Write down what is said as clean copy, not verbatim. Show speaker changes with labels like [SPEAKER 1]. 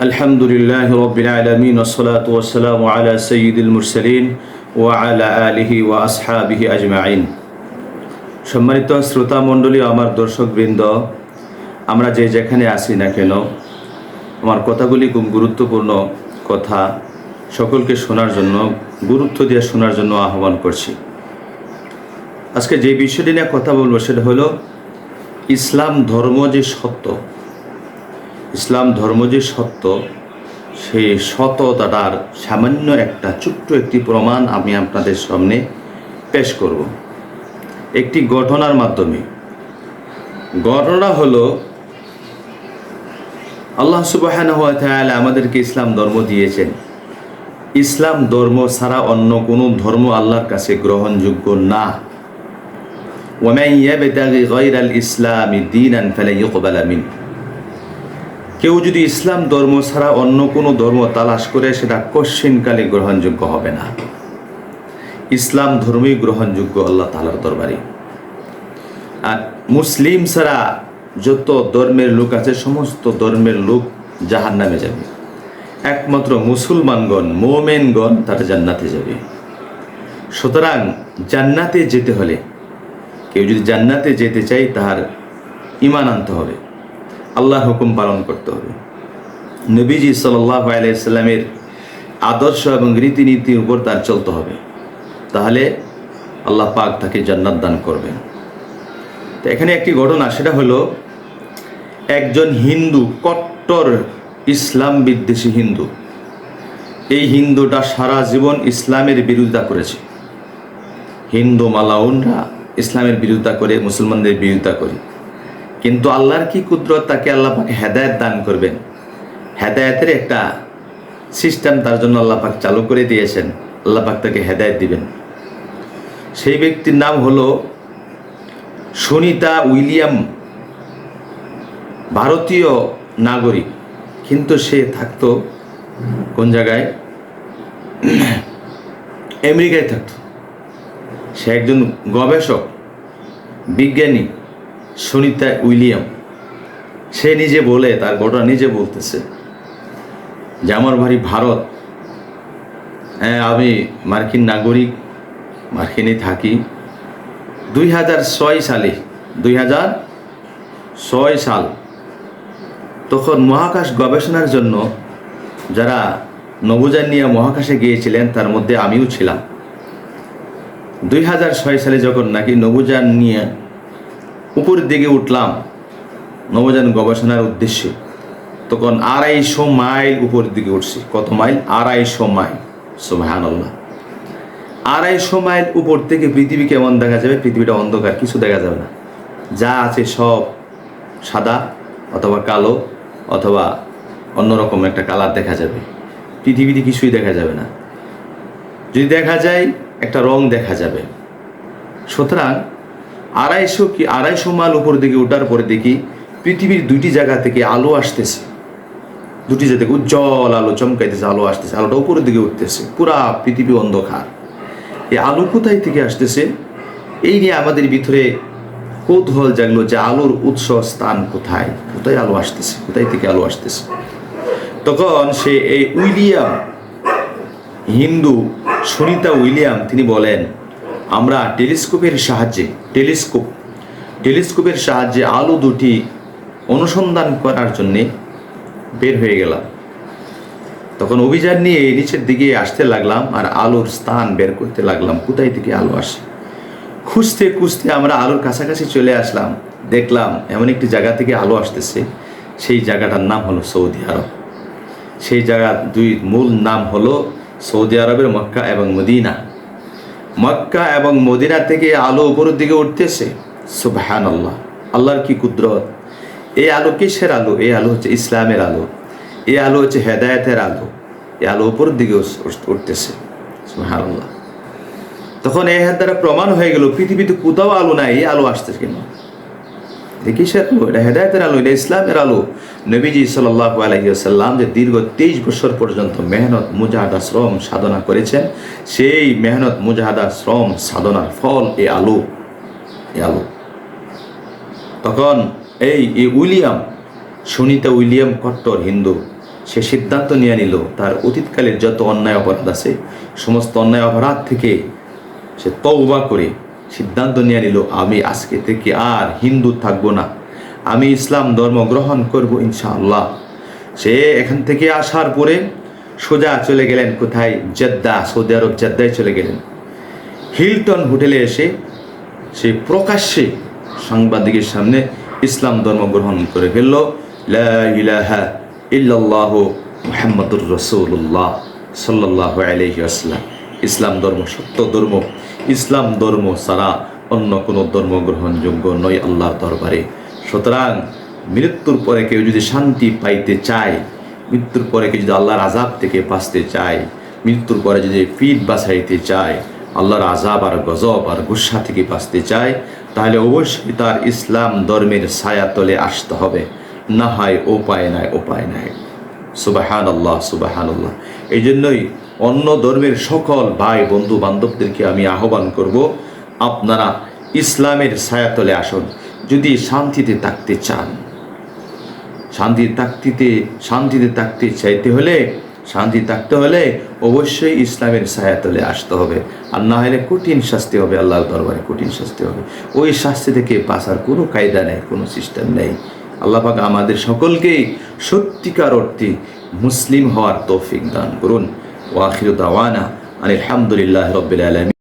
[SPEAKER 1] আলহামদুলিল্লাহি রাব্বিল আলামিন ওয়াসসালাতু ওয়াসসালামু আলা সাইয়্যিদিল মুরসালিন ওয়া আলা আলিহি ওয়া আসহাবিহি আজমাইন। সম্মানিত শ্রোতা মণ্ডলী, আমার দর্শকবৃন্দ, আমরা যে যেখানে আসি না কেন, আমার কথাগুলি খুব গুরুত্বপূর্ণ কথা, সকলকে শোনার জন্য, গুরুত্ব দিয়ে শোনার জন্য আহ্বান করছি। আজকে যে বিষয়টি নিয়ে কথা বলবো সেটা হলো ইসলাম ধর্ম যে সত্য, ইসলাম ধর্ম যে সত্য, সেই সততাটার সামান্য একটা ছোট্ট একটি প্রমাণ আমি আপনাদের সামনে পেশ করব একটি ঘটনার মাধ্যমে। ঘটনা হলো আল্লাহ সুবহানাহু ওয়া তাআলা আমাদেরকে ইসলাম ধর্ম দিয়েছেন। ইসলাম ধর্ম ছাড়া অন্য কোনো ধর্ম আল্লাহর কাছে গ্রহণযোগ্য না। ওয়ামান ইয়াবতাগি গায়রাল ইসলামি দীনান ফালান ইউকবালা মিনহু। কেউ যদি ইসলাম ধর্ম ছাড়া অন্য কোনো ধর্ম তালাশ করে, সেটা কশ্চিনকালে গ্রহণযোগ্য হবে না। ইসলাম ধর্মই গ্রহণযোগ্য আল্লাহ তাআলার দরবারে। আর মুসলিম ছাড়া যত ধর্মের লোক আছে, সমস্ত ধর্মের লোক জাহান্নামে যাবে। একমাত্র মুসলমানগণ, মুমিনগণ তারা জান্নাতে যাবে। সুতরাং জান্নাতে যেতে হলে, কেউ যদি জান্নাতে যেতে চায়, তার ঈমান আনতে হবে, আল্লাহর হুকুম পালন করতে হবে, নবীজি সাল্লাল্লাহু আলাইহি ওয়াসাল্লামের আদর্শ এবং রীতিনীতির উপর তার চলতে হবে। তাহলে আল্লাহ পাক তাকে জান্নাত দান করবেন। তো এখানে একটি ঘটনা, সেটা হলো একজন হিন্দু, কট্টর ইসলাম বিদ্বেষী হিন্দু। এই হিন্দুটা সারা জীবন ইসলামের বিরোধিতা করেছে। হিন্দু মালাউনরা ইসলামের বিরোধিতা করে, মুসলমানদের বিরোধিতা করে, কিন্তু আল্লাহর কি কুদরত, তাকে আল্লাহ পাক হেদায়েত দান করবেন। হেদায়েতের একটা সিস্টেম তার জন্য আল্লাহ পাক চালু করে দিয়েছেন। আল্লাহ পাক তাকে হেদায়েত দিবেন। সেই ব্যক্তির নাম হলো সুনিতা উইলিয়াম। ভারতীয় নাগরিক, কিন্তু সে থাকতো কোন জায়গায়? আমেরিকায় থাকতো। সে একজন গবেষক, বিজ্ঞানী, সুনিতা উইলিয়াম। সে নিজে বলে, তার ঘটনা নিজে বলতেছে যে আমার বাড়ি ভারত, হ্যাঁ আমি মার্কিন নাগরিক, মার্কিনে থাকি। 2006 সালে, 2006 সাল, তখন মহাকাশ গবেষণার জন্য যারা নভোযান নিয়ে মহাকাশে গিয়েছিলেন, তার মধ্যে আমিও ছিলাম। 2006 সালে যখন নাকি নভোযান নিয়ে উপরের দিকে উঠলাম নভোযান গবেষণার উদ্দেশ্যে, তখন 250 মাইল উপরের দিকে উঠছি। কত মাইল? 250 মাইল। সুবহানাল্লাহ। 250 মাইল উপর থেকে পৃথিবী কেমন দেখা যাবে? পৃথিবীটা অন্ধকার, কিছু দেখা যাবে না। যা আছে সব সাদা অথবা কালো অথবা অন্যরকম একটা কালার দেখা যাবে। পৃথিবীতে কিছুই দেখা যাবে না। যদি দেখা যায়, একটা রং দেখা যাবে। সুতরাং 250 মাইল উপর দিকে ওঠার পরে দেখি পৃথিবীর দুইটি জায়গা থেকে আলো আসতেছে। দুটি জায়গা থেকে উজ্জ্বল আলো চমকাইতেছে, আলো আসতেছে, আলোটা উপরের দিকে উঠতেছে। পুরা পৃথিবী অন্ধকার। এই আলো কোথায় থেকে আসতেছে, এই নিয়ে আমাদের ভিতরে কৌতূহল জাগলো যে আলোর উৎস স্থান কোথায়, কোথায় আলো আসতেছে, কোথায় থেকে আলো আসতেছে। তখন সে এই উইলিয়াম, হিন্দু সুনিতা উইলিয়াম, তিনি বলেন আমরা টেলিস্কোপের সাহায্যে আলো দুটি অনুসন্ধান করার জন্যে বের হয়ে গেলাম। তখন অভিযান নিয়ে নিচের দিকে আসতে লাগলাম আর আলোর স্থান বের করতে লাগলাম, কোথায় থেকে আলো আসে। খুঁজতে খুঁজতে আমরা আলোর কাছাকাছি চলে আসলাম। দেখলাম এমন একটি জায়গা থেকে আলো আসতেছে। সেই জায়গাটার নাম হলো সৌদি আরব। সেই জায়গার দুই মূল নাম হলো সৌদি আরবের মক্কা এবং মদিনা। মক্কা এবং মদিনা থেকে আলো উপরের দিকে উঠতেছে। সুবহানাল্লাহ, আল্লাহর কি কুদরত। এই আলো কিসের আলো? এই আলো হচ্ছে ইসলামের আলো, এই আলো হচ্ছে হেদায়েতের আলো। এই আলো উপরের দিকে উঠতেছে। সুবহানাল্লাহ। তখন এই দ্বারা প্রমাণ হয়ে গেল পৃথিবীতে কোথাও আলো নাই, এই আলো আসতেছে কেন? কিসের আলো? এটা হেদায়েতের আলো, এটা ইসলামের আলো। নবীজি সাল্লাল্লাহু আলাইহি ওয়াসাল্লাম যে দীর্ঘ 23 বছর পর্যন্ত মেহনত মুজাহাদা শ্রম সাধনা করেছেন, সেই মেহনত মুজাহাদা শ্রম সাধনার ফল এই আলো, এই আলো। তখন এই উইলিয়াম সুনিতা উইলিয়াম কট্টর হিন্দু, সে সিদ্ধান্ত নিয়ে নিল তার অতীতকালের যত অন্যায় অপরাধ আছে সমস্ত অন্যায় অপরাধ থেকে সে তওবা করে সিদ্ধান্ত নিয়ে নিল, আমি আজকে থেকে আর হিন্দু থাকবো না, আমি ইসলাম ধর্ম গ্রহণ করব ইনশাআল্লাহ। সে এখান থেকে আসার পরে সোজা চলে গেলেন কোথায়? জেদ্দা, সৌদি আরব জেদ্দায় চলে গেলেন। হিলটন হোটেলে এসে সে প্রকাশ্যে সাংবাদিকের সামনে ইসলাম ধর্ম গ্রহণ করে ফেলল। লা ইলাহা ইল্লাল্লাহু মুহাম্মাদুর রাসূলুল্লাহ সাল্লাল্লাহু আলাইহি ওয়াসাল্লাম, ইসলাম ধর্ম সত্য ধর্ম, ইসলাম ধর্ম ছাড়া অন্য কোনো ধর্ম গ্রহণযোগ্য নয় আল্লাহর দরবারে। সুতরাং মৃত্যুর পরে কেউ যদি শান্তি পাইতে চায়, মৃত্যুর পরে কেউ যদি আল্লাহর আযাব থেকে বাঁচতে চায়, মৃত্যুর পরে যদি পিঠ বাঁচাইতে চায়, আল্লাহর আযাব আর গজব আর গুসা থেকে বাঁচতে চায়, তাহলে অবশ্যই তার ইসলাম ধর্মের ছায়াতলে আসতে হবে, না হয় উপায় নাই, উপায় নাই। সুবহানাল্লাহ, সুবহানাল্লাহ। এই জন্যই অন্য ধর্মের সকল ভাই বন্ধু বান্ধবদেরকে আমি আহ্বান করব, আপনারা ইসলামের ছায়াতলে আসুন। যদি শান্তিতে থাকতে চান, শান্তিতে থাকতে চাইতে হলে, শান্তি থাকতে হলে অবশ্যই ইসলামের ছায়াতলে আসতে হবে, আর না হলে কঠিন শাস্তি হবে, আল্লাহর দরবারে কঠিন শাস্তি হবে। ওই শাস্তি থেকে বাঁচার কোনো কায়দা নেই, কোনো সিস্টেম নেই। আল্লাহ পাক আমাদের সকলকেই সত্যিকার অর্থে মুসলিম হওয়ার তৌফিক দান করুন। ওয়া আখিরু দাওয়ানা আনিল হামদুলিল্লাহি রাব্বিল আলামিন।